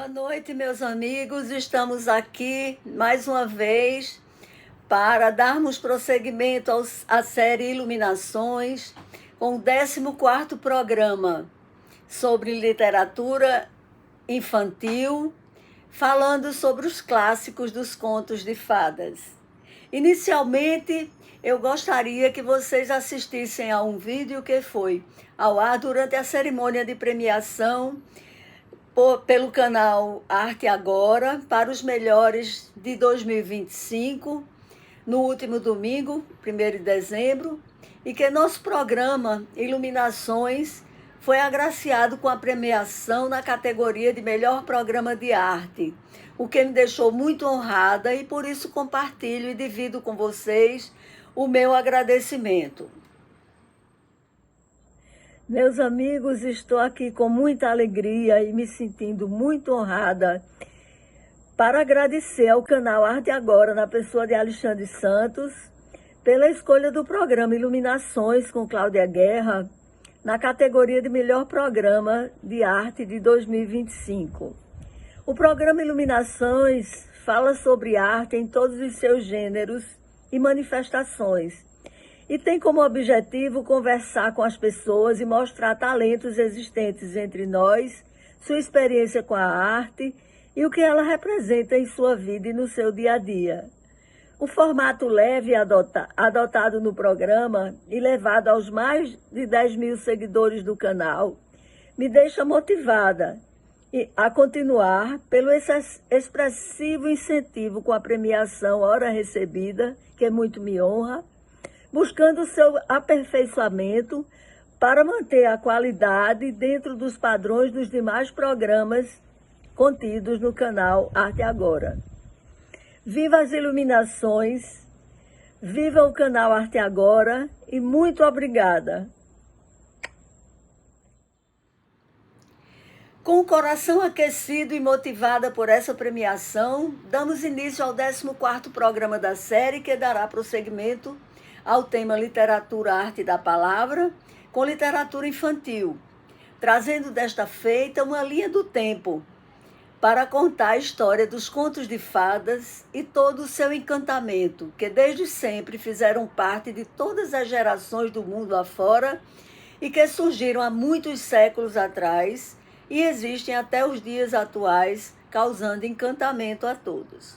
Boa noite, meus amigos. Estamos aqui mais uma vez para darmos prosseguimento à série Iluminações, com o 14º programa sobre literatura infantil, falando sobre os clássicos dos contos de fadas. Inicialmente, eu gostaria que vocês assistissem a um vídeo que foi ao ar durante a cerimônia de premiação pelo canal Arte Agora para os melhores de 2025, no último domingo, 1º de dezembro, e que nosso programa Iluminações foi agraciado com a premiação na categoria de melhor programa de arte, o que me deixou muito honrada e por isso compartilho e divido com vocês o meu agradecimento. Meus amigos, estou aqui com muita alegria e me sentindo muito honrada para agradecer ao canal Arte Agora, na pessoa de Alexandre Santos, pela escolha do programa Iluminações com Cláudia Guerra, na categoria de melhor programa de arte de 2025. O programa Iluminações fala sobre arte em todos os seus gêneros e manifestações, e tem como objetivo conversar com as pessoas e mostrar talentos existentes entre nós, sua experiência com a arte e o que ela representa em sua vida e no seu dia a dia. O formato leve adotado no programa e levado aos mais de 10 mil seguidores do canal me deixa motivada a continuar pelo expressivo incentivo com a premiação Hora Recebida, que muito me honra, buscando o seu aperfeiçoamento para manter a qualidade dentro dos padrões dos demais programas contidos no canal Arte Agora. Viva as iluminações, viva o canal Arte Agora e muito obrigada. Com o coração aquecido e motivada por essa premiação, damos início ao 14º programa da série, que dará prosseguimento ao tema Literatura, Arte da Palavra, com literatura infantil, trazendo desta feita uma linha do tempo para contar a história dos contos de fadas e todo o seu encantamento, que desde sempre fizeram parte de todas as gerações do mundo afora e que surgiram há muitos séculos atrás e existem até os dias atuais, causando encantamento a todos.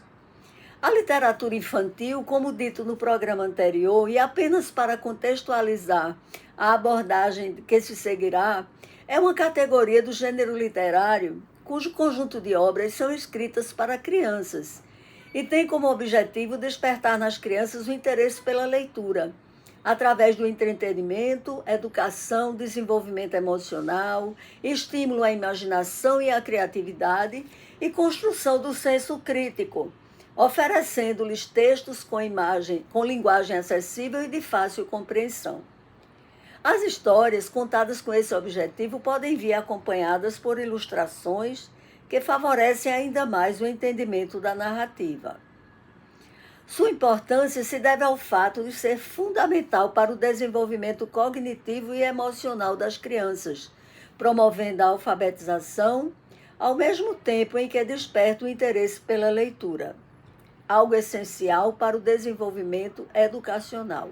A literatura infantil, como dito no programa anterior, e apenas para contextualizar a abordagem que se seguirá, é uma categoria do gênero literário cujo conjunto de obras são escritas para crianças e tem como objetivo despertar nas crianças o interesse pela leitura, através do entretenimento, educação, desenvolvimento emocional, estímulo à imaginação e à criatividade e construção do senso crítico, oferecendo-lhes textos com linguagem acessível e de fácil compreensão. As histórias contadas com esse objetivo podem vir acompanhadas por ilustrações que favorecem ainda mais o entendimento da narrativa. Sua importância se deve ao fato de ser fundamental para o desenvolvimento cognitivo e emocional das crianças, promovendo a alfabetização, ao mesmo tempo em que desperta o interesse pela leitura, algo essencial para o desenvolvimento educacional.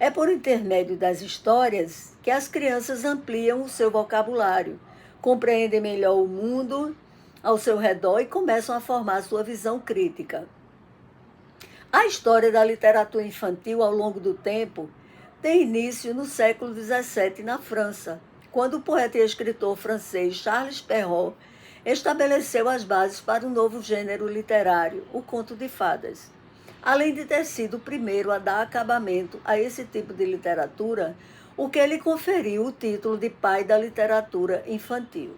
É por intermédio das histórias que as crianças ampliam o seu vocabulário, compreendem melhor o mundo ao seu redor e começam a formar sua visão crítica. A história da literatura infantil ao longo do tempo tem início no século XVII na França, quando o poeta e escritor francês Charles Perrault estabeleceu as bases para um novo gênero literário, o conto de fadas. Além de ter sido o primeiro a dar acabamento a esse tipo de literatura, o que lhe conferiu o título de pai da literatura infantil.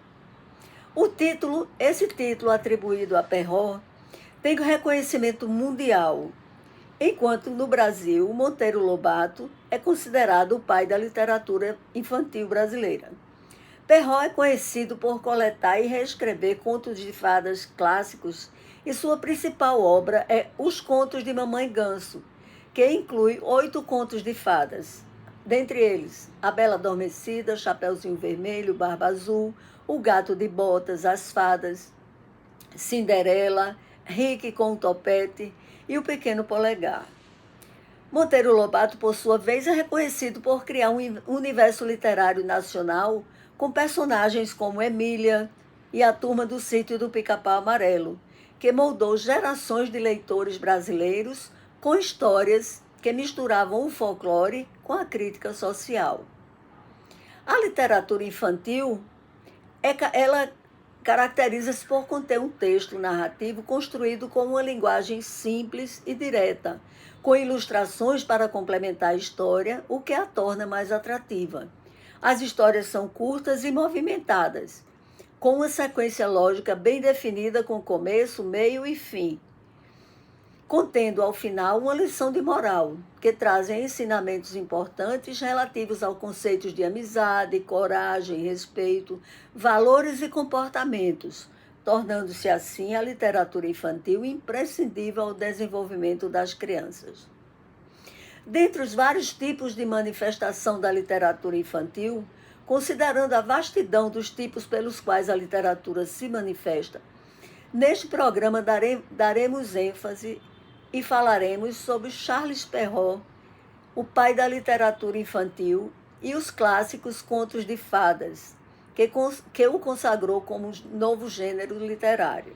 Esse título atribuído a Perrault tem reconhecimento mundial, enquanto no Brasil o Monteiro Lobato é considerado o pai da literatura infantil brasileira. Perrault é conhecido por coletar e reescrever contos de fadas clássicos e sua principal obra é Os Contos de Mamãe Ganso, que inclui 8 contos de fadas, dentre eles A Bela Adormecida, Chapeuzinho Vermelho, Barba Azul, O Gato de Botas, As Fadas. Cinderela, Rick com o topete e o pequeno polegar. Monteiro Lobato, por sua vez, é reconhecido por criar um universo literário nacional com personagens como Emília e a turma do Sítio do Pica-Pau Amarelo, que moldou gerações de leitores brasileiros com histórias que misturavam o folclore com a crítica social. A literatura infantil, ela caracteriza-se por conter um texto narrativo construído com uma linguagem simples e direta, com ilustrações para complementar a história, o que a torna mais atrativa. As histórias são curtas e movimentadas, com uma sequência lógica bem definida com começo, meio e fim, contendo ao final uma lição de moral, que trazem ensinamentos importantes relativos aos conceitos de amizade, coragem, respeito, valores e comportamentos, tornando-se assim a literatura infantil imprescindível ao desenvolvimento das crianças. Dentre os vários tipos de manifestação da literatura infantil, considerando a vastidão dos tipos pelos quais a literatura se manifesta, neste programa daremos ênfase e falaremos sobre Charles Perrault, o pai da literatura infantil, e os clássicos contos de fadas, que o consagrou como novo gênero literário.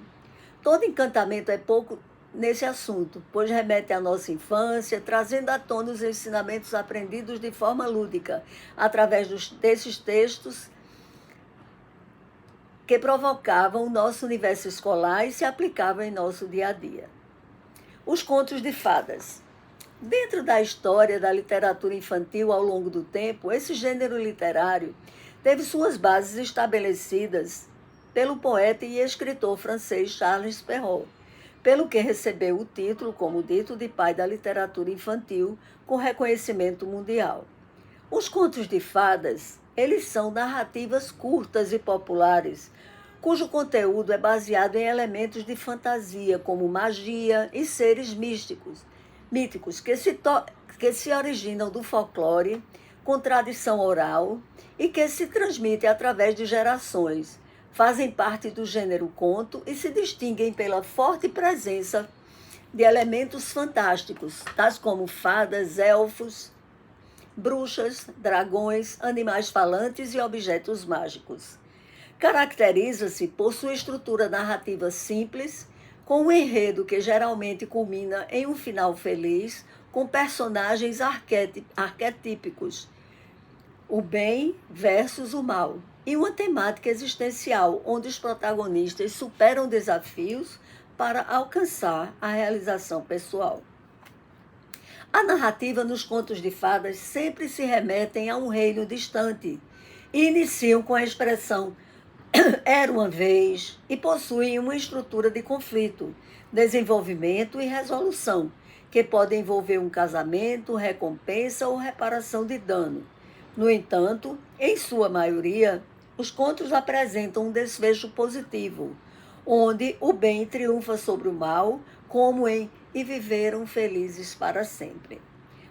Todo encantamento é pouco nesse assunto, pois remete à nossa infância, trazendo à tona os ensinamentos aprendidos de forma lúdica, através desses textos que provocavam o nosso universo escolar e se aplicavam em nosso dia a dia. Os contos de fadas. Dentro da história da literatura infantil ao longo do tempo, esse gênero literário teve suas bases estabelecidas pelo poeta e escritor francês Charles Perrault, pelo que recebeu o título, como dito, de pai da literatura infantil, com reconhecimento mundial. Os contos de fadas, eles são narrativas curtas e populares, cujo conteúdo é baseado em elementos de fantasia, como magia e seres míticos, que se originam do folclore, com tradição oral e que se transmitem através de gerações. Fazem parte do gênero conto e se distinguem pela forte presença de elementos fantásticos, tais como fadas, elfos, bruxas, dragões, animais falantes e objetos mágicos. Caracteriza-se por sua estrutura narrativa simples, com um enredo que geralmente culmina em um final feliz, com personagens arquetípicos, o bem versus o mal, e uma temática existencial, onde os protagonistas superam desafios para alcançar a realização pessoal. A narrativa nos contos de fadas sempre se remetem a um reino distante e iniciam com a expressão era uma vez e possuem uma estrutura de conflito, desenvolvimento e resolução, que pode envolver um casamento, recompensa ou reparação de dano. No entanto, em sua maioria, os contos apresentam um desfecho positivo, onde o bem triunfa sobre o mal, como em E Viveram Felizes para Sempre.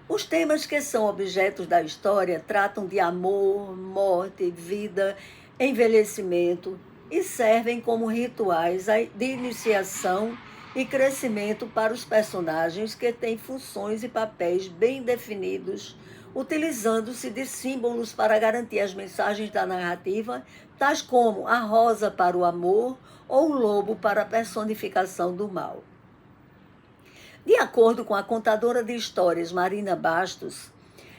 Os temas que são objetos da história tratam de amor, morte, vida, envelhecimento e servem como rituais de iniciação e crescimento para os personagens que têm funções e papéis bem definidos, utilizando-se de símbolos para garantir as mensagens da narrativa, tais como a rosa para o amor ou o lobo para a personificação do mal. De acordo com a contadora de histórias Marina Bastos,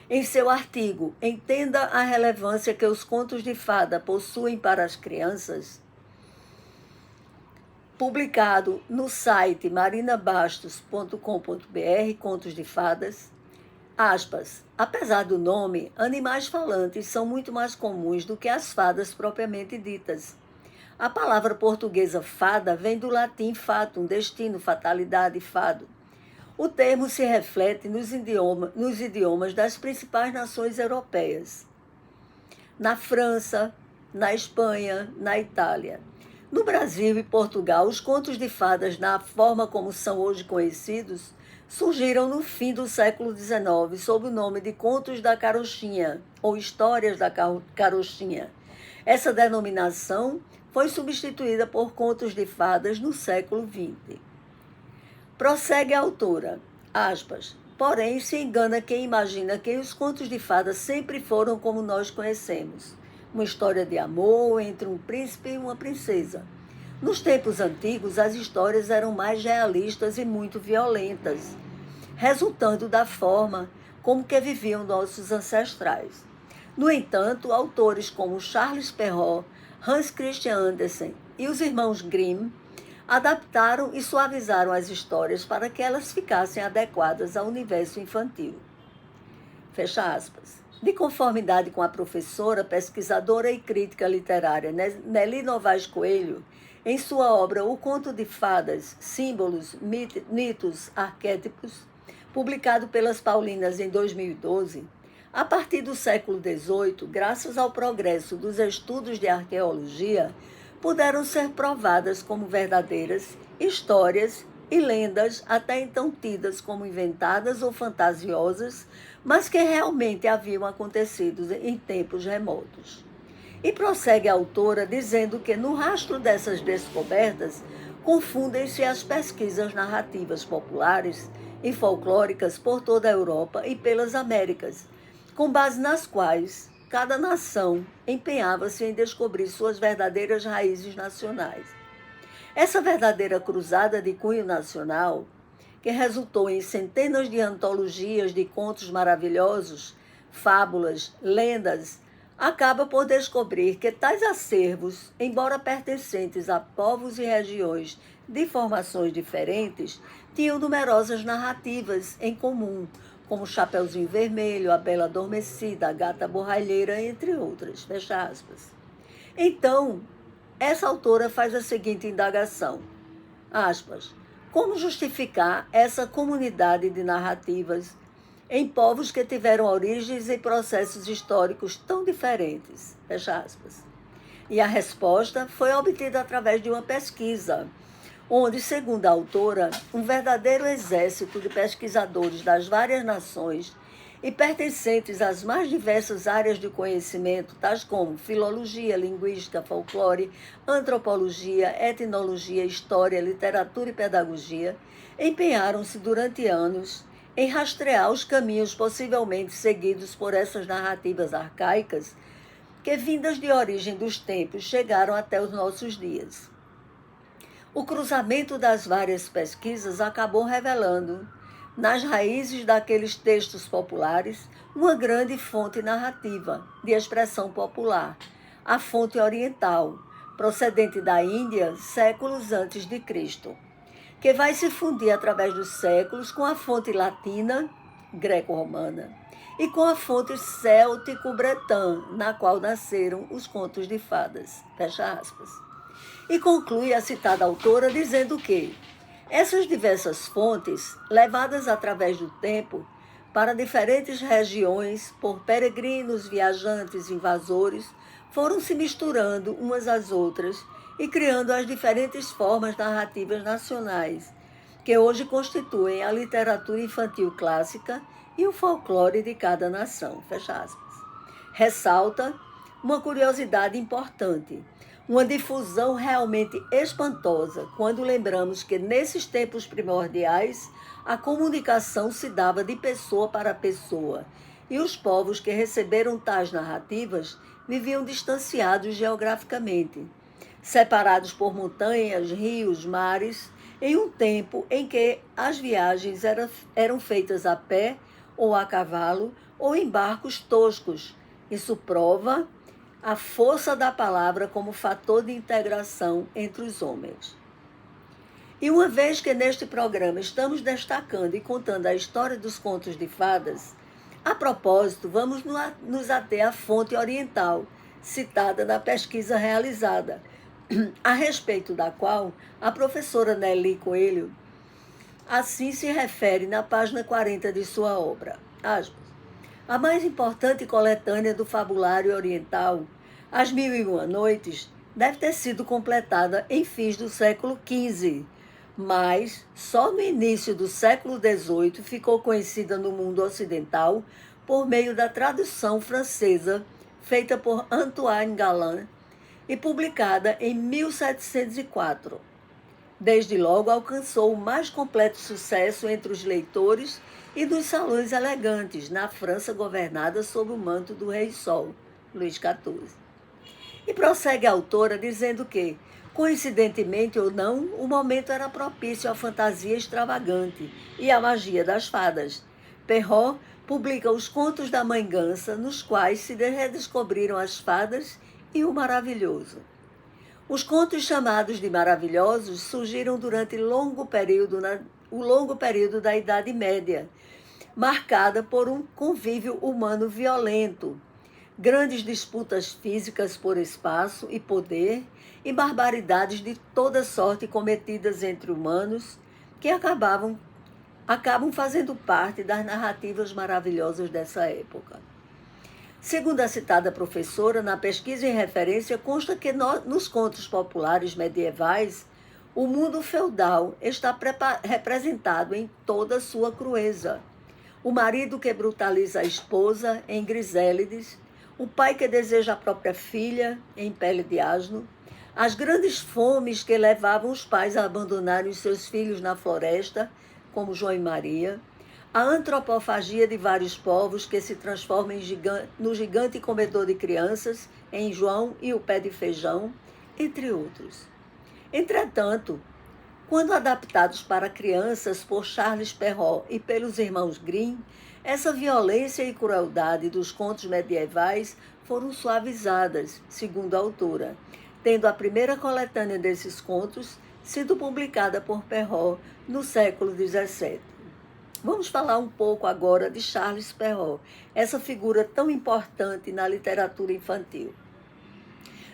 em seu artigo Entenda a relevância que os contos de fada possuem para as crianças, publicado no site marinabastos.com.br, Contos de Fadas, aspas, apesar do nome, animais falantes são muito mais comuns do que as fadas propriamente ditas. A palavra portuguesa fada vem do latim fatum, destino, fatalidade, fado. O termo se reflete nos idiomas das principais nações europeias, na França, na Espanha, na Itália. No Brasil e Portugal, os contos de fadas, na forma como são hoje conhecidos, surgiram no fim do século XIX sob o nome de Contos da Carochinha, ou Histórias da Carochinha. Essa denominação foi substituída por contos de fadas no século XX. Prossegue a autora, aspas, porém se engana quem imagina que os contos de fadas sempre foram como nós conhecemos, uma história de amor entre um príncipe e uma princesa. Nos tempos antigos, as histórias eram mais realistas e muito violentas, resultando da forma como que viviam nossos ancestrais. No entanto, autores como Charles Perrault, Hans Christian Andersen e os irmãos Grimm adaptaram e suavizaram as histórias para que elas ficassem adequadas ao universo infantil. Fecha aspas. De conformidade com a professora, pesquisadora e crítica literária Nelly Novaes Coelho, em sua obra O Conto de Fadas, Símbolos, Mitos, Arquétipos, publicado pelas Paulinas em 2012, a partir do século XVIII, graças ao progresso dos estudos de arqueologia, puderam ser provadas como verdadeiras histórias e lendas até então tidas como inventadas ou fantasiosas, mas que realmente haviam acontecido em tempos remotos. E prossegue a autora dizendo que no rastro dessas descobertas confundem-se as pesquisas narrativas populares e folclóricas por toda a Europa e pelas Américas, com base nas quais cada nação empenhava-se em descobrir suas verdadeiras raízes nacionais. Essa verdadeira cruzada de cunho nacional, que resultou em centenas de antologias de contos maravilhosos, fábulas, lendas, acaba por descobrir que tais acervos, embora pertencentes a povos e regiões de formações diferentes, tinham numerosas narrativas em comum, como o Chapeuzinho Vermelho, a Bela Adormecida, a Gata Borralheira, entre outras. Fecha aspas. Então, essa autora faz a seguinte indagação, aspas, como justificar essa comunidade de narrativas em povos que tiveram origens e processos históricos tão diferentes? Fecha aspas. E a resposta foi obtida através de uma pesquisa, onde, segundo a autora, um verdadeiro exército de pesquisadores das várias nações e pertencentes às mais diversas áreas de conhecimento, tais como filologia, linguística, folclore, antropologia, etnologia, história, literatura e pedagogia, empenharam-se durante anos em rastrear os caminhos possivelmente seguidos por essas narrativas arcaicas que, vindas de origem dos tempos, chegaram até os nossos dias. O cruzamento das várias pesquisas acabou revelando, nas raízes daqueles textos populares, uma grande fonte narrativa de expressão popular, a fonte oriental, procedente da Índia, séculos antes de Cristo, que vai se fundir através dos séculos com a fonte latina, greco-romana, e com a fonte céltico-bretã, na qual nasceram os contos de fadas. Fecha aspas. E conclui a citada autora dizendo que essas diversas fontes, levadas através do tempo para diferentes regiões por peregrinos, viajantes, invasores, foram se misturando umas às outras e criando as diferentes formas narrativas nacionais, que hoje constituem a literatura infantil clássica e o folclore de cada nação. Fecha aspas. Ressalta uma curiosidade importante, uma difusão realmente espantosa quando lembramos que nesses tempos primordiais a comunicação se dava de pessoa para pessoa e os povos que receberam tais narrativas viviam distanciados geograficamente, separados por montanhas, rios, mares, em um tempo em que as viagens eram feitas a pé ou a cavalo ou em barcos toscos. Isso prova a força da palavra como fator de integração entre os homens. E uma vez que neste programa estamos destacando e contando a história dos contos de fadas, a propósito, vamos nos ater à fonte oriental, citada na pesquisa realizada, a respeito da qual a professora Nelly Coelho assim se refere na página 40 de sua obra. Aspas. A mais importante coletânea do fabulário oriental, As Mil e Uma Noites, deve ter sido completada em fins do século XV, mas só no início do século XVIII ficou conhecida no mundo ocidental por meio da tradução francesa feita por Antoine Galland e publicada em 1704. Desde logo alcançou o mais completo sucesso entre os leitores e nos salões elegantes, na França governada sob o manto do Rei Sol, Luís XIV. E prossegue a autora dizendo que, coincidentemente ou não, o momento era propício à fantasia extravagante e à magia das fadas. Perrault publica os Contos da Mãe Gansa, nos quais se redescobriram as fadas e o maravilhoso. Os contos chamados de maravilhosos surgiram durante o longo período da Idade Média, marcada por um convívio humano violento, grandes disputas físicas por espaço e poder e barbaridades de toda sorte cometidas entre humanos que acabam fazendo parte das narrativas maravilhosas dessa época. Segundo a citada professora, na pesquisa em referência consta que nos contos populares medievais, o mundo feudal está representado em toda a sua crueza. O marido que brutaliza a esposa, em Grisélides, o pai que deseja a própria filha, em Pele de Asno, as grandes fomes que levavam os pais a abandonarem os seus filhos na floresta, como João e Maria, a antropofagia de vários povos que se transforma no gigante comedor de crianças, em João e o Pé de Feijão, entre outros. Entretanto, quando adaptados para crianças por Charles Perrault e pelos irmãos Grimm, essa violência e crueldade dos contos medievais foram suavizadas, segundo a autora, tendo a primeira coletânea desses contos sido publicada por Perrault no século XVII. Vamos falar um pouco agora de Charles Perrault, essa figura tão importante na literatura infantil.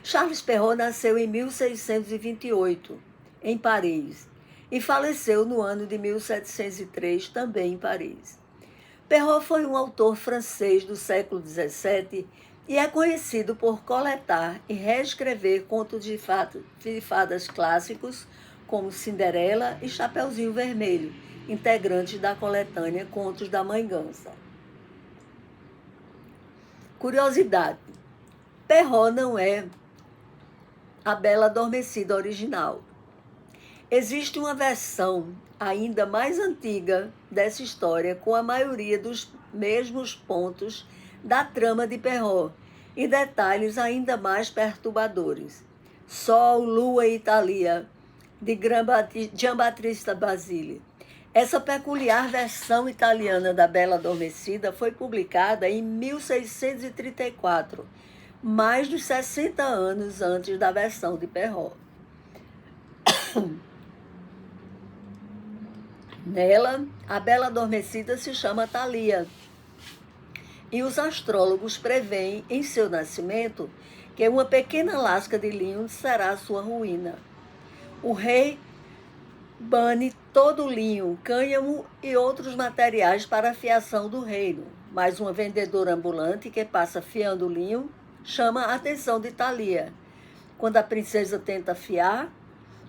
Charles Perrault nasceu em 1628, em Paris, e faleceu no ano de 1703, também em Paris. Perrault foi um autor francês do século XVII e é conhecido por coletar e reescrever contos de fadas clássicos como Cinderela e Chapeuzinho Vermelho, integrantes da coletânea Contos da Mãe Gansa. Curiosidade: Perrault não é a Bela Adormecida original. Existe uma versão ainda mais antiga dessa história, com a maioria dos mesmos pontos da trama de Perrault e detalhes ainda mais perturbadores. Sol, Lua e Thalia, de Giambattista Basile. Essa peculiar versão italiana da Bela Adormecida foi publicada em 1634, mais de 60 anos antes da versão de Perrault. Nela, a Bela Adormecida se chama Thalia, e os astrólogos preveem em seu nascimento que uma pequena lasca de linho será a sua ruína. O rei bane todo o linho, cânhamo e outros materiais para a fiação do reino, mas uma vendedora ambulante que passa fiando o linho chama a atenção de Thalia. Quando a princesa tenta fiar,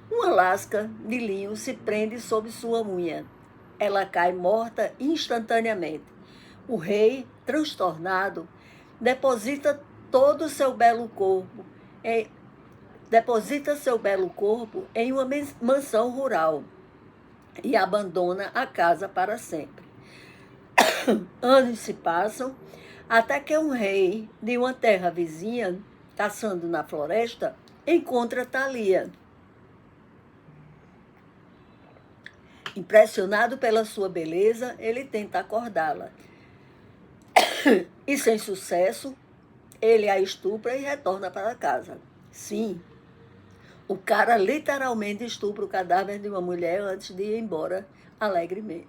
uma lasca de linho se prende sob sua unha. Ela cai morta instantaneamente. O rei, transtornado, deposita seu belo corpo em uma mansão rural e abandona a casa para sempre. Anos se passam até que um rei de uma terra vizinha, caçando na floresta, encontra Thalia. Impressionado pela sua beleza, ele tenta acordá-la. E sem sucesso, ele a estupra e retorna para casa. Sim, o cara literalmente estupra o cadáver de uma mulher antes de ir embora alegremente.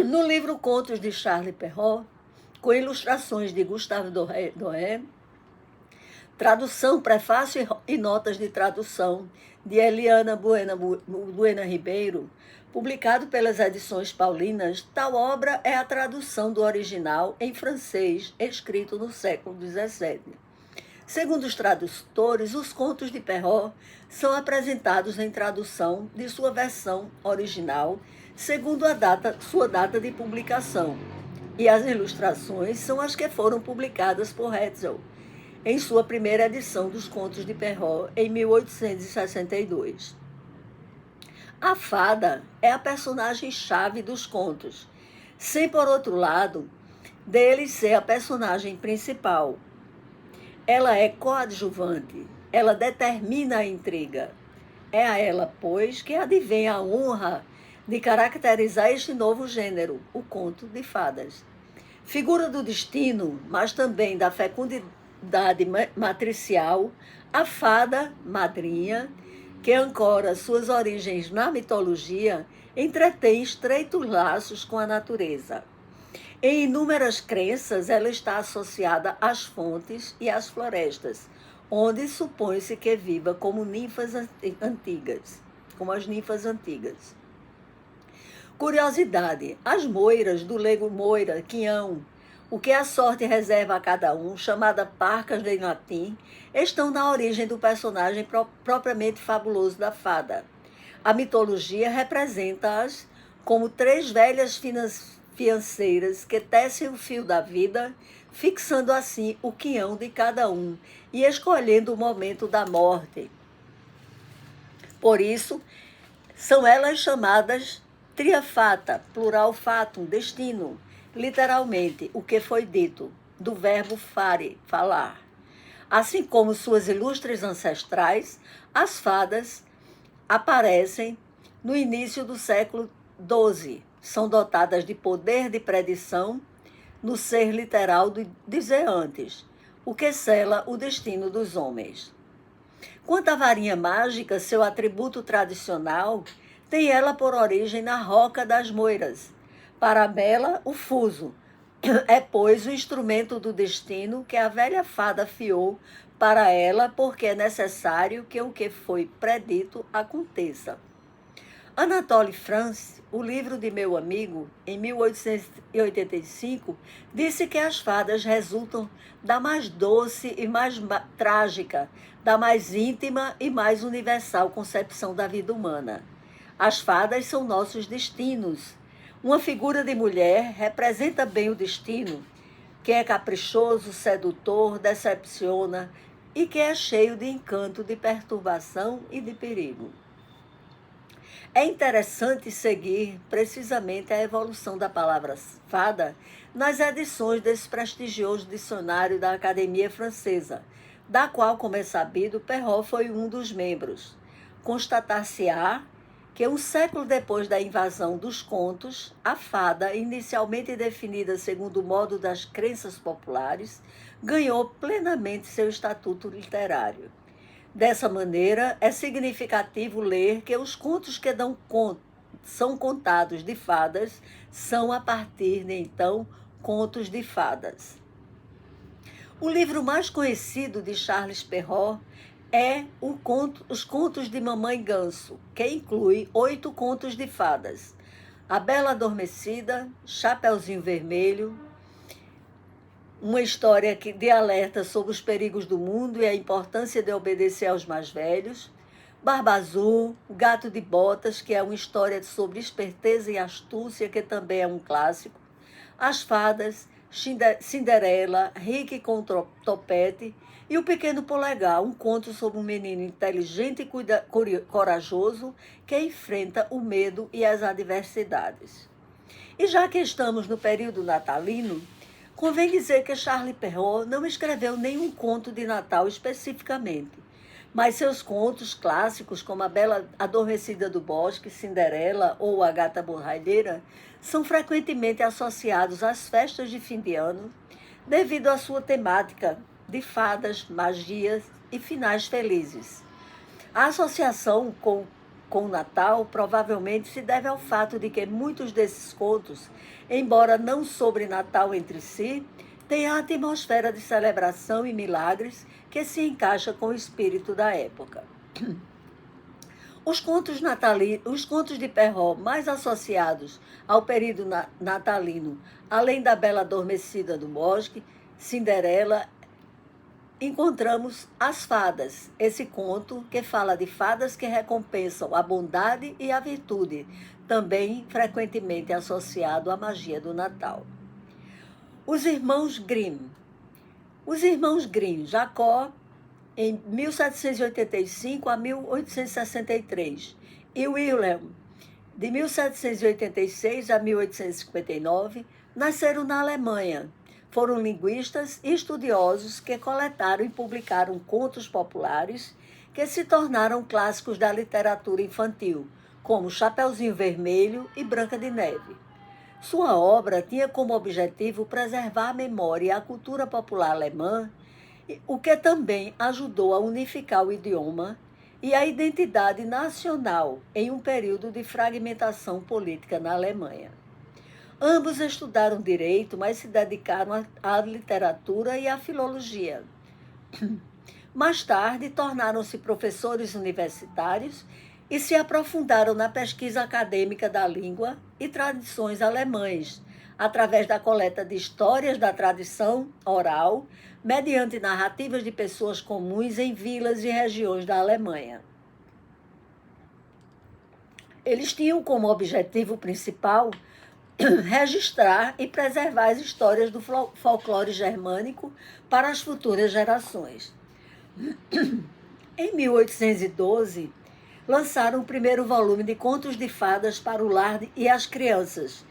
No livro Contos de Charles Perrault, com ilustrações de Gustave Doré, tradução, prefácio e notas de tradução de Eliana Buena Ribeiro, publicado pelas Edições Paulinas, tal obra é a tradução do original em francês, escrito no século XVII. Segundo os tradutores, os contos de Perrault são apresentados em tradução de sua versão original, segundo sua data de publicação, e as ilustrações são as que foram publicadas por Hetzel. em sua primeira edição dos Contos de Perrault, em 1862. A fada é a personagem-chave dos contos, sem, por outro lado, dele ser a personagem principal. Ela é coadjuvante, ela determina a intriga. É a ela, pois, que advém a honra de caracterizar este novo gênero, o conto de fadas. Figura do destino, mas também da fecundidade matricial, a fada madrinha, que ancora suas origens na mitologia, entretém estreitos laços com a natureza. Em inúmeras crenças, ela está associada às fontes e às florestas, onde supõe-se que viva como ninfas antigas, como as ninfas antigas. Curiosidade: as moiras do lego moira, quinhão, o que a sorte reserva a cada um, chamada parcas em latim, estão na origem do personagem propriamente fabuloso da fada. A mitologia representa-as como três velhas fianceiras que tecem o fio da vida, fixando assim o quinhão de cada um e escolhendo o momento da morte. Por isso, são elas chamadas tria fata, plural fatum, destino, literalmente, o que foi dito, do verbo fare, falar. Assim como suas ilustres ancestrais, as fadas aparecem no início do século XII. São dotadas de poder de predição no ser literal de dizer antes, o que sela o destino dos homens. Quanto à varinha mágica, seu atributo tradicional, tem ela por origem na roca das moiras. Para a bela, o fuso é, pois, o instrumento do destino que a velha fada fiou para ela, porque é necessário que o que foi predito aconteça. Anatole France, o livro de meu amigo, em 1885, disse que as fadas resultam da mais doce e mais trágica, da mais íntima e mais universal concepção da vida humana. As fadas são nossos destinos. Uma figura de mulher representa bem o destino, que é caprichoso, sedutor, decepciona e que é cheio de encanto, de perturbação e de perigo. É interessante seguir precisamente a evolução da palavra fada nas edições desse prestigioso dicionário da Academia Francesa, da qual, como é sabido, Perrault foi um dos membros. Constatar-se-á que um século depois da invasão dos contos, a fada, inicialmente definida segundo o modo das crenças populares, ganhou plenamente seu estatuto literário. Dessa maneira, é significativo ler que os contos que são contados de fadas são, a partir de então, contos de fadas. O livro mais conhecido de Charles Perrault é Os Contos de Mamãe Ganso, que inclui 8 contos de fadas. A Bela Adormecida, Chapeuzinho Vermelho, uma história de alerta sobre os perigos do mundo e a importância de obedecer aos mais velhos. Barba Azul, O Gato de Botas, que é uma história sobre esperteza e astúcia, que também é um clássico. As Fadas, Cinderela, Rick com Topete e O Pequeno Polegar, um conto sobre um menino inteligente e corajoso que enfrenta o medo e as adversidades. E já que estamos no período natalino, convém dizer que Charles Perrault não escreveu nenhum conto de Natal especificamente, mas seus contos clássicos, como A Bela Adormecida do Bosque, Cinderela ou A Gata Borralheira, são frequentemente associados às festas de fim de ano, devido à sua temática de fadas, magias e finais felizes. A associação com o Natal provavelmente se deve ao fato de que muitos desses contos, embora não sobre Natal entre si, têm a atmosfera de celebração e milagres que se encaixa com o espírito da época. Os contos de Perrault mais associados ao período natalino, além da Bela Adormecida do Bosque, Cinderela, encontramos As Fadas, esse conto que fala de fadas que recompensam a bondade e a virtude, também frequentemente associado à magia do Natal. Os Irmãos Grimm. Os irmãos Grimm, Jacó, em 1785 a 1863, e Wilhelm, de 1786 a 1859, nasceram na Alemanha. Foram linguistas e estudiosos que coletaram e publicaram contos populares que se tornaram clássicos da literatura infantil, como Chapeuzinho Vermelho e Branca de Neve. Sua obra tinha como objetivo preservar a memória e a cultura popular alemã, o que também ajudou a unificar o idioma e a identidade nacional em um período de fragmentação política na Alemanha. Ambos estudaram direito, mas se dedicaram à literatura e à filologia. Mais tarde, tornaram-se professores universitários e se aprofundaram na pesquisa acadêmica da língua e tradições alemães, através da coleta de histórias da tradição oral, mediante narrativas de pessoas comuns em vilas e regiões da Alemanha. Eles tinham como objetivo principal registrar e preservar as histórias do folclore germânico para as futuras gerações. Em 1812, lançaram o primeiro volume de contos de fadas para o lar e as crianças,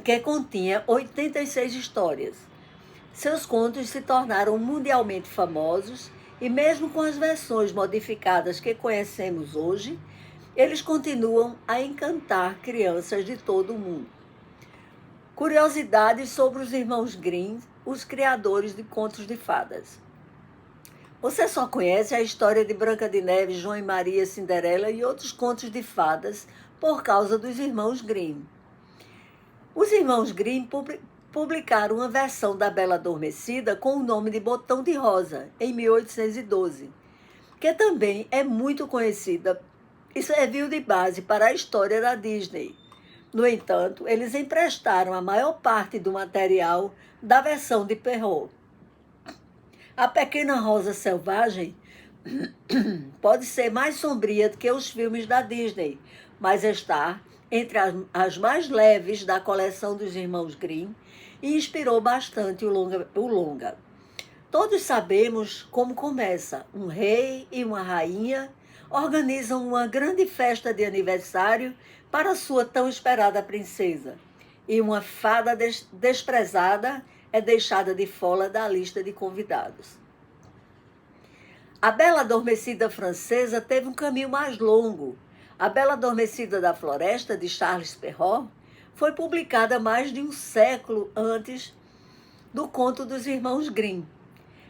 que continha 86 histórias. Seus contos se tornaram mundialmente famosos e, mesmo com as versões modificadas que conhecemos hoje, eles continuam a encantar crianças de todo o mundo. Curiosidades sobre os irmãos Grimm, os criadores de contos de fadas. Você só conhece a história de Branca de Neve, João e Maria, Cinderela e outros contos de fadas por causa dos irmãos Grimm. Os irmãos Grimm publicaram uma versão da Bela Adormecida com o nome de Botão de Rosa, em 1812, que também é muito conhecida e serviu de base para a história da Disney. No entanto, eles emprestaram a maior parte do material da versão de Perrault. A Pequena Rosa Selvagem pode ser mais sombria do que os filmes da Disney, mas está entre as mais leves da coleção dos irmãos Grimm e inspirou bastante o longa. Todos sabemos como começa. Um rei e uma rainha organizam uma grande festa de aniversário para sua tão esperada princesa, e uma fada desprezada é deixada de fora da lista de convidados. A Bela Adormecida francesa teve um caminho mais longo. A Bela Adormecida da Floresta, de Charles Perrault, foi publicada mais de um século antes do conto dos irmãos Grimm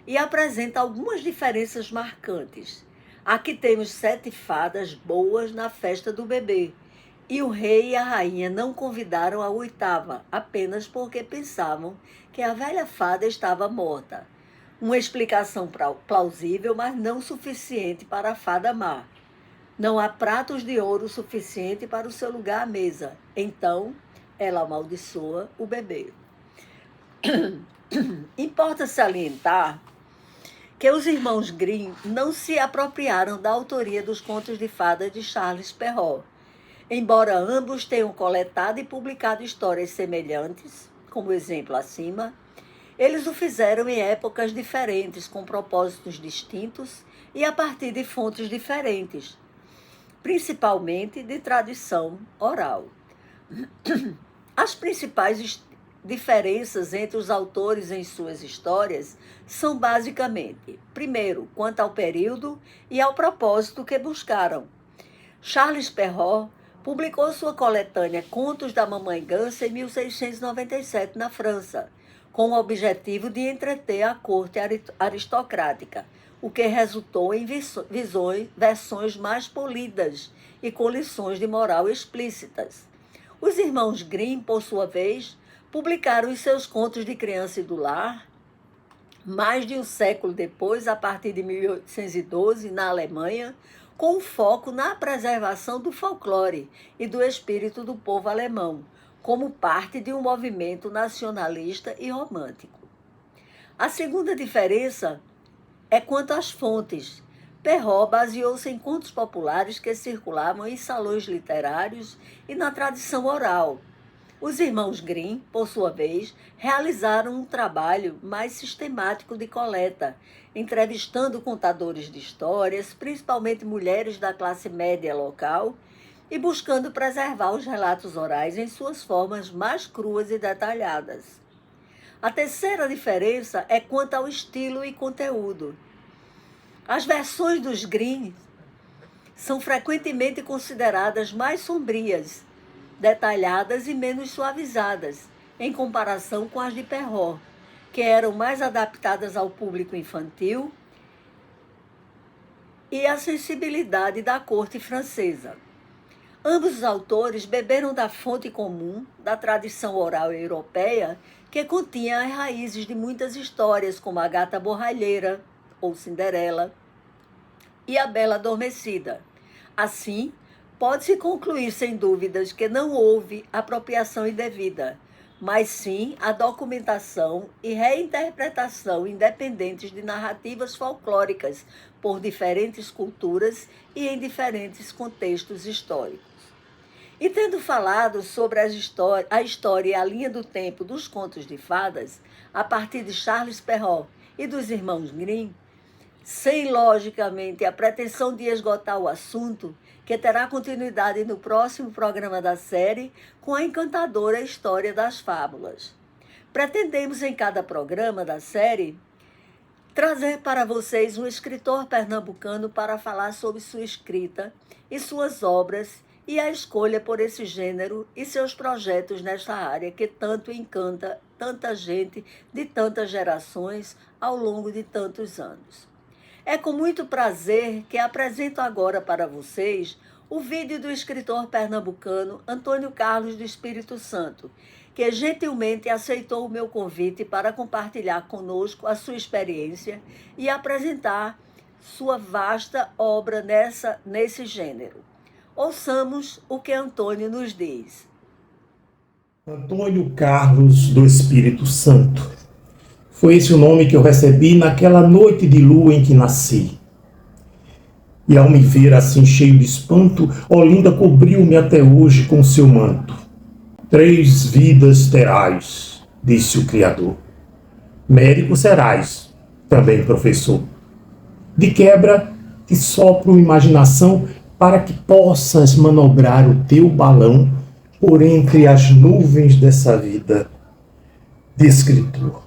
e apresenta algumas diferenças marcantes. Aqui temos 7 fadas boas na festa do bebê, e o rei e a rainha não convidaram a 8ª, apenas porque pensavam que a velha fada estava morta. Uma explicação plausível, mas não suficiente para a fada má. Não há pratos de ouro suficiente para o seu lugar à mesa. Então, ela amaldiçoa o bebê. Importa salientar que os irmãos Grimm não se apropriaram da autoria dos contos de fadas de Charles Perrault. Embora ambos tenham coletado e publicado histórias semelhantes, como o exemplo acima, eles o fizeram em épocas diferentes, com propósitos distintos e a partir de fontes diferentes, principalmente de tradição oral. As principais diferenças entre os autores em suas histórias são basicamente, primeiro, quanto ao período e ao propósito que buscaram. Charles Perrault publicou sua coletânea Contos da Mamãe Gansa em 1697 na França, com o objetivo de entreter a corte aristocrática, o que resultou em versões mais polidas e com lições de moral explícitas. Os irmãos Grimm, por sua vez, publicaram os seus contos de criança e do lar, mais de um século depois, a partir de 1812, na Alemanha, com foco na preservação do folclore e do espírito do povo alemão, como parte de um movimento nacionalista e romântico. A segunda diferença é quanto às fontes. Perrault baseou-se em contos populares que circulavam em salões literários e na tradição oral. Os irmãos Grimm, por sua vez, realizaram um trabalho mais sistemático de coleta, entrevistando contadores de histórias, principalmente mulheres da classe média local, e buscando preservar os relatos orais em suas formas mais cruas e detalhadas. A terceira diferença é quanto ao estilo e conteúdo. As versões dos Grimm são frequentemente consideradas mais sombrias, detalhadas e menos suavizadas, em comparação com as de Perrault, que eram mais adaptadas ao público infantil e à sensibilidade da corte francesa. Ambos os autores beberam da fonte comum da tradição oral europeia, que continha as raízes de muitas histórias, como a Gata Borralheira, ou Cinderela, e a Bela Adormecida. Assim, pode-se concluir sem dúvidas que não houve apropriação indevida, mas sim a documentação e reinterpretação independentes de narrativas folclóricas por diferentes culturas e em diferentes contextos históricos. E tendo falado sobre a história e a linha do tempo dos contos de fadas, a partir de Charles Perrault e dos irmãos Grimm, sem, logicamente, a pretensão de esgotar o assunto, que terá continuidade no próximo programa da série, com a encantadora história das fábulas. Pretendemos, em cada programa da série, trazer para vocês um escritor pernambucano para falar sobre sua escrita e suas obras e a escolha por esse gênero e seus projetos nesta área que tanto encanta tanta gente de tantas gerações ao longo de tantos anos. É com muito prazer que apresento agora para vocês o vídeo do escritor pernambucano Antônio Carlos do Espírito Santo, que gentilmente aceitou o meu convite para compartilhar conosco a sua experiência e apresentar sua vasta obra nesse gênero. Ouçamos o que Antônio nos diz. Antônio Carlos do Espírito Santo. Foi esse o nome que eu recebi naquela noite de lua em que nasci. E ao me ver assim cheio de espanto, Olinda cobriu-me até hoje com seu manto. 3 vidas terás, disse o Criador. Médico serás, também professor. De quebra, te sopro imaginação para que possas manobrar o teu balão por entre as nuvens dessa vida de escritor.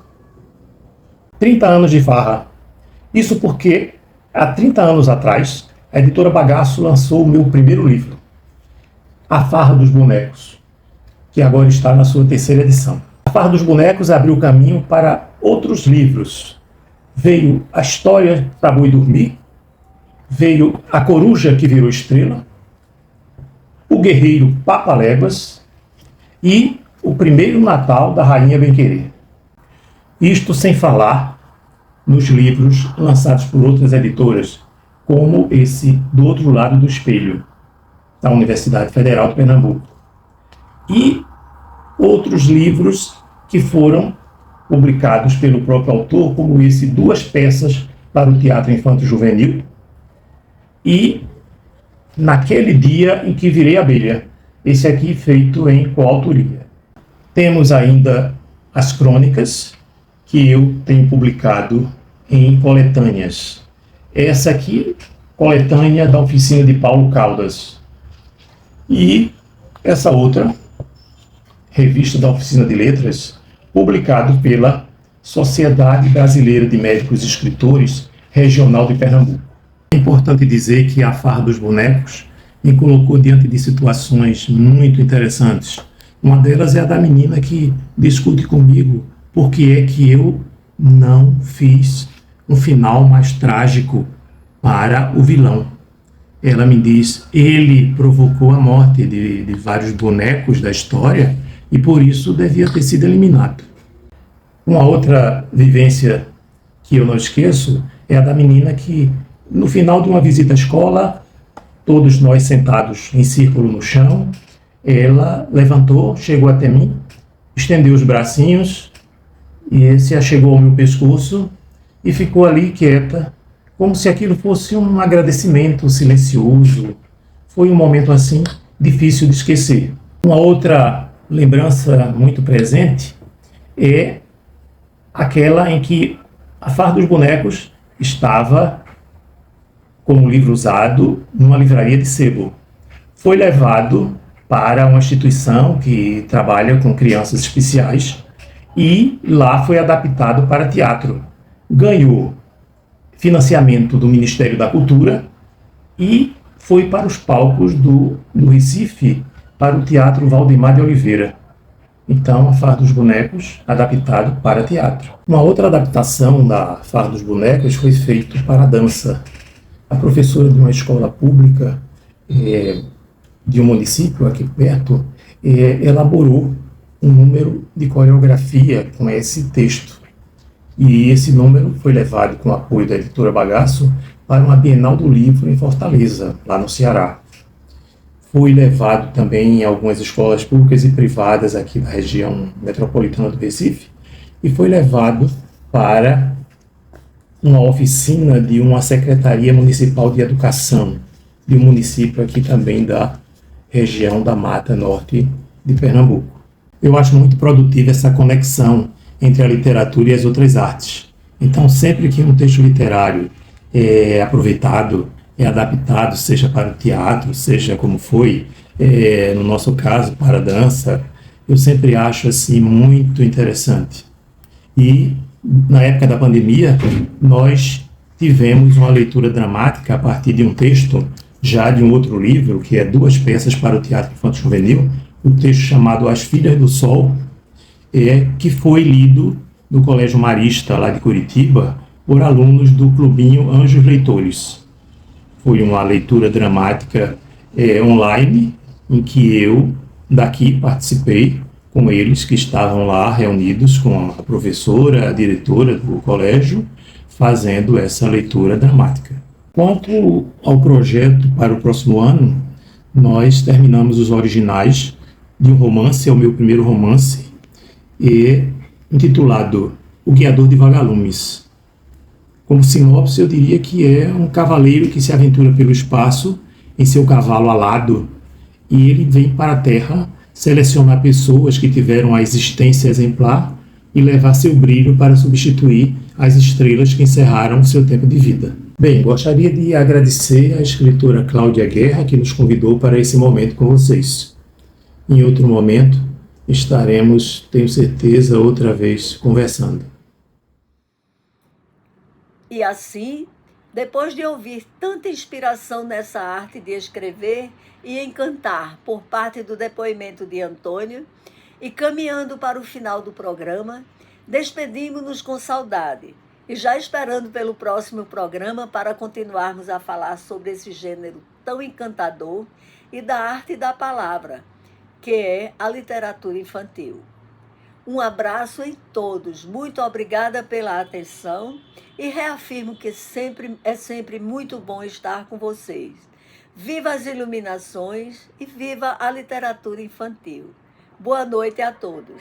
30 anos de farra. Isso porque, há 30 anos atrás, a editora Bagaço lançou o meu primeiro livro, A Farra dos Bonecos, que agora está na sua 3ª edição. A Farra dos Bonecos abriu caminho para outros livros. Veio A História para Boi Dormir, veio A Coruja que Virou Estrela, O Guerreiro Papaléguas e O Primeiro Natal da Rainha Bem-Querer. Isto sem falar nos livros lançados por outras editoras, como esse Do Outro Lado do Espelho, da Universidade Federal de Pernambuco. E outros livros que foram publicados pelo próprio autor, como esse 2 peças para o Teatro Infanto-Juvenil e Naquele Dia em que Virei Abelha, esse aqui feito em coautoria. Temos ainda as crônicas, que eu tenho publicado em coletâneas. Essa aqui, coletânea da oficina de Paulo Caldas. E essa outra, revista da Oficina de Letras, publicado pela Sociedade Brasileira de Médicos e Escritores Regional de Pernambuco. É importante dizer que A Farra dos Bonecos me colocou diante de situações muito interessantes. Uma delas é a da menina que discute comigo por que é que eu não fiz um final mais trágico para o vilão. Ela me diz, ele provocou a morte de vários bonecos da história e por isso devia ter sido eliminado. Uma outra vivência que eu não esqueço é a da menina que, no final de uma visita à escola, todos nós sentados em círculo no chão, ela levantou, chegou até mim, estendeu os bracinhos e se achegou ao meu pescoço e ficou ali quieta, como se aquilo fosse um agradecimento silencioso. Foi um momento assim difícil de esquecer. Uma outra lembrança muito presente é aquela em que A Farra dos Bonecos estava como livro usado numa livraria de sebo. Foi levado para uma instituição que trabalha com crianças especiais e lá foi adaptado para teatro. Ganhou financiamento do Ministério da Cultura e foi para os palcos do Recife, para o Teatro Valdemar de Oliveira. Então, A Farra dos Bonecos, adaptado para teatro. Uma outra adaptação da Farra dos Bonecos foi feita para a dança. A professora de uma escola pública de um município aqui perto elaborou um número de coreografia com esse texto. E esse número foi levado com o apoio da editora Bagaço para uma Bienal do Livro em Fortaleza, lá no Ceará. Foi levado também em algumas escolas públicas e privadas aqui da região metropolitana do Recife e foi levado para uma oficina de uma Secretaria Municipal de Educação de um município aqui também da região da Mata Norte de Pernambuco. Eu acho muito produtiva essa conexão entre a literatura e as outras artes. Então, sempre que um texto literário é aproveitado, é adaptado, seja para o teatro, seja como foi, no nosso caso, para a dança, eu sempre acho assim muito interessante. E, na época da pandemia, nós tivemos uma leitura dramática a partir de um texto, já de um outro livro, que é Duas Peças para o Teatro Infanto Juvenil, um texto chamado As Filhas do Sol, que foi lido no Colégio Marista, lá de Curitiba, por alunos do Clubinho Anjos Leitores. Foi uma leitura dramática online, em que eu, daqui, participei com eles, que estavam lá reunidos com a professora, a diretora do colégio, fazendo essa leitura dramática. Quanto ao projeto para o próximo ano, nós terminamos os originais de um romance, é o meu primeiro romance, intitulado O Guiador de Vagalumes. Como sinopse, eu diria que é um cavaleiro que se aventura pelo espaço em seu cavalo alado e ele vem para a Terra selecionar pessoas que tiveram a existência exemplar e levar seu brilho para substituir as estrelas que encerraram seu tempo de vida. Bem, gostaria de agradecer à escritora Cláudia Guerra, que nos convidou para esse momento com vocês. Em outro momento, estaremos, tenho certeza, outra vez conversando. E assim, depois de ouvir tanta inspiração nessa arte de escrever e encantar por parte do depoimento de Antônio, e caminhando para o final do programa, despedimos-nos com saudade e já esperando pelo próximo programa para continuarmos a falar sobre esse gênero tão encantador e da arte da palavra, que é a literatura infantil. Um abraço em todos, muito obrigada pela atenção e reafirmo que é sempre muito bom estar com vocês. Viva as iluminações e viva a literatura infantil. Boa noite a todos.